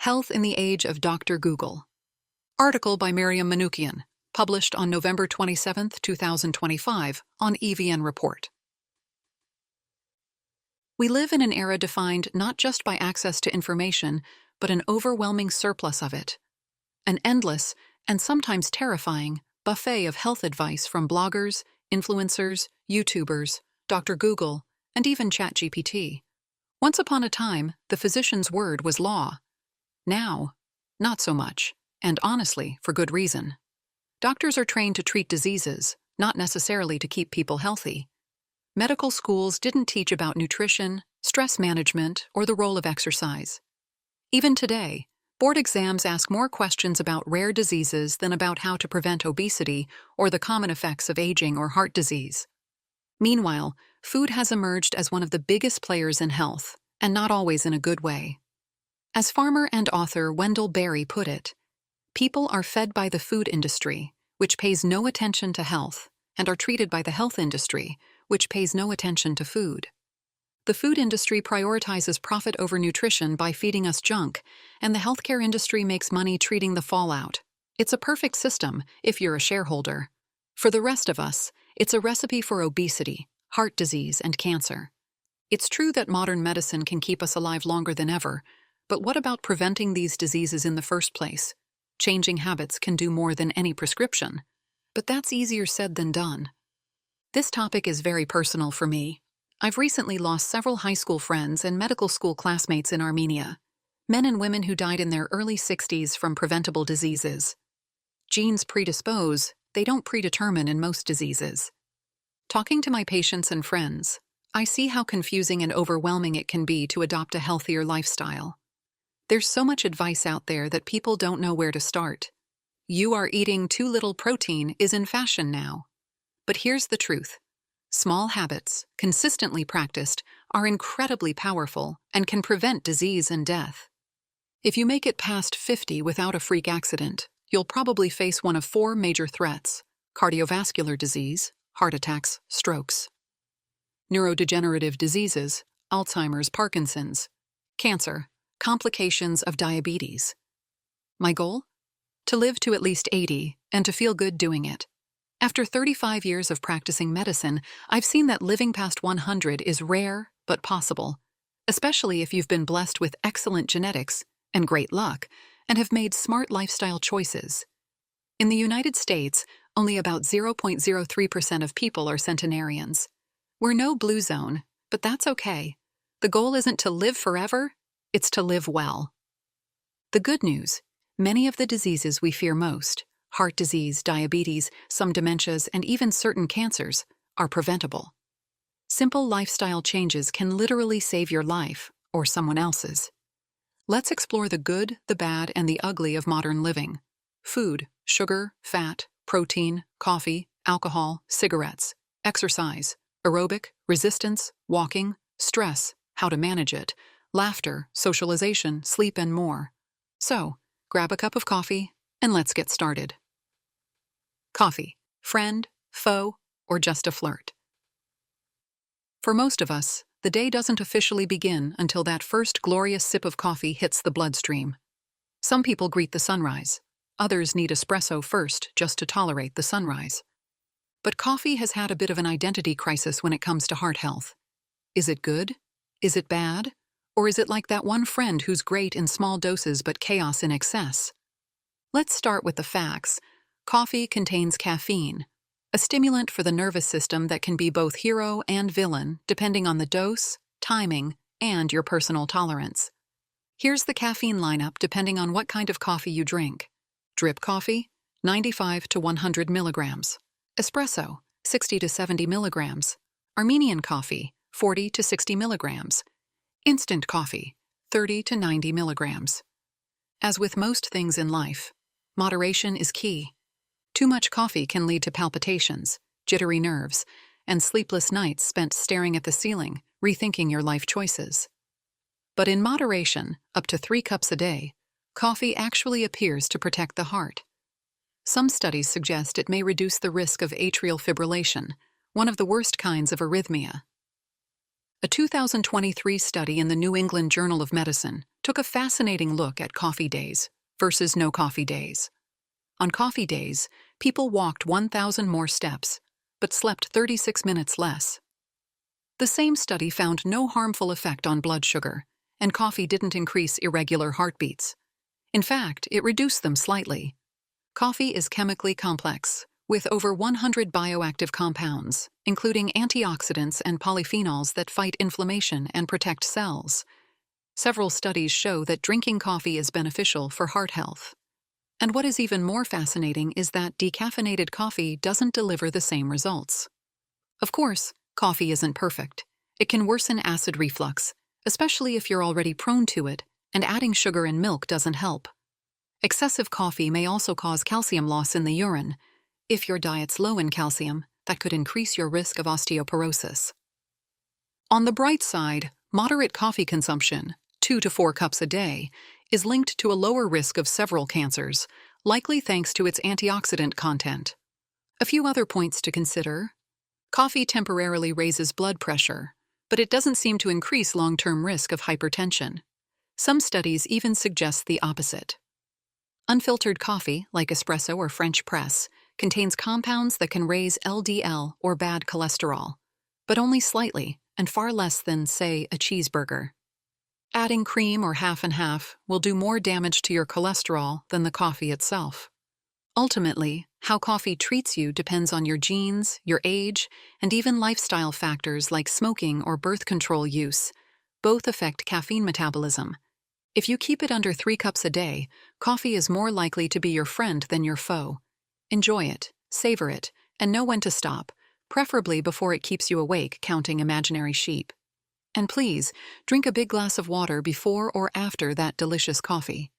Health in the Age of Dr. Google. Article by Mariam Manoukian, published on November 27, 2025, on EVN Report. We live in an era defined not just by access to information, but an overwhelming surplus of it. An endless, and sometimes terrifying, buffet of health advice from bloggers, influencers, YouTubers, Dr. Google, and even ChatGPT. Once upon a time, the physician's word was law. Now, not so much, and honestly, for good reason. Doctors are trained to treat diseases, not necessarily to keep people healthy. Medical schools didn't teach about nutrition, stress management, or the role of exercise. Even today, board exams ask more questions about rare diseases than about how to prevent obesity or the common effects of aging or heart disease. Meanwhile, food has emerged as one of the biggest players in health, and not always in a good way. As farmer and author Wendell Berry put it, people are fed by the food industry, which pays no attention to health, and are treated by the health industry, which pays no attention to food. The food industry prioritizes profit over nutrition by feeding us junk, and the healthcare industry makes money treating the fallout. It's a perfect system if you're a shareholder. For the rest of us, it's a recipe for obesity, heart disease, and cancer. It's true that modern medicine can keep us alive longer than ever, but what about preventing these diseases in the first place? Changing habits can do more than any prescription. But that's easier said than done. This topic is very personal for me. I've recently lost several high school friends and medical school classmates in Armenia, men and women who died in their early 60s from preventable diseases. Genes predispose, they don't predetermine in most diseases. Talking to my patients and friends, I see how confusing and overwhelming it can be to adopt a healthier lifestyle. There's so much advice out there that people don't know where to start. You are eating too little protein is in fashion now. But here's the truth. Small habits, consistently practiced, are incredibly powerful and can prevent disease and death. If you make it past 50 without a freak accident, you'll probably face one of 4 major threats: cardiovascular disease, heart attacks, strokes; neurodegenerative diseases, Alzheimer's, Parkinson's; cancer, complications of diabetes. My goal? To live to at least 80 and to feel good doing it. After 35 years of practicing medicine, I've seen that living past 100 is rare but possible, especially if you've been blessed with excellent genetics and great luck and have made smart lifestyle choices. In the United States, only about 0.03% of people are centenarians. We're no blue zone, but that's okay. The goal isn't to live forever, it's to live well. The good news: many of the diseases we fear most, heart disease, diabetes, some dementias, and even certain cancers, are preventable. Simple lifestyle changes can literally save your life, or someone else's. Let's explore the good, the bad, and the ugly of modern living. Food, sugar, fat, protein, coffee, alcohol, cigarettes, exercise, aerobic, resistance, walking, stress, how to manage it, laughter, socialization, sleep, and more. So, grab a cup of coffee, and let's get started. Coffee, friend, foe, or just a flirt? For most of us, the day doesn't officially begin until that first glorious sip of coffee hits the bloodstream. Some people greet the sunrise. Others need espresso first just to tolerate the sunrise. But coffee has had a bit of an identity crisis when it comes to heart health. Is it good? Is it bad? Or is it like that one friend who's great in small doses but chaos in excess? Let's start with the facts. Coffee contains caffeine, a stimulant for the nervous system that can be both hero and villain depending on the dose, timing, and your personal tolerance. Here's the caffeine lineup depending on what kind of coffee you drink. Drip coffee, 95 to 100 milligrams. Espresso, 60 to 70 milligrams. Armenian coffee, 40 to 60 milligrams. Instant coffee, 30 to 90 milligrams. As with most things in life, moderation is key. Too much coffee can lead to palpitations, jittery nerves, and sleepless nights spent staring at the ceiling, rethinking your life choices. But in moderation, up to 3 cups a day, coffee actually appears to protect the heart. Some studies suggest it may reduce the risk of atrial fibrillation, one of the worst kinds of arrhythmia. A 2023 study in the New England Journal of Medicine took a fascinating look at coffee days versus no coffee days. On coffee days, people walked 1,000 more steps, but slept 36 minutes less. The same study found no harmful effect on blood sugar, and coffee didn't increase irregular heartbeats. In fact, it reduced them slightly. Coffee is chemically complex, with over 100 bioactive compounds, including antioxidants and polyphenols that fight inflammation and protect cells. Several studies show that drinking coffee is beneficial for heart health. And what is even more fascinating is that decaffeinated coffee doesn't deliver the same results. Of course, coffee isn't perfect. It can worsen acid reflux, especially if you're already prone to it, and adding sugar and milk doesn't help. Excessive coffee may also cause calcium loss in the urine. If your diet's low in calcium, that could increase your risk of osteoporosis. On the bright side, moderate coffee consumption, 2 to 4 cups a day, is linked to a lower risk of several cancers, likely thanks to its antioxidant content. A few other points to consider. Coffee temporarily raises blood pressure, but it doesn't seem to increase long-term risk of hypertension. Some studies even suggest the opposite. Unfiltered coffee, like espresso or French press, contains compounds that can raise LDL or bad cholesterol, but only slightly and far less than, say, a cheeseburger. Adding cream or half and half will do more damage to your cholesterol than the coffee itself. Ultimately, how coffee treats you depends on your genes, your age, and even lifestyle factors like smoking or birth control use. Both affect caffeine metabolism. If you keep it under 3 cups a day, coffee is more likely to be your friend than your foe. Enjoy it, savor it, and know when to stop, preferably before it keeps you awake counting imaginary sheep. And please, drink a big glass of water before or after that delicious coffee.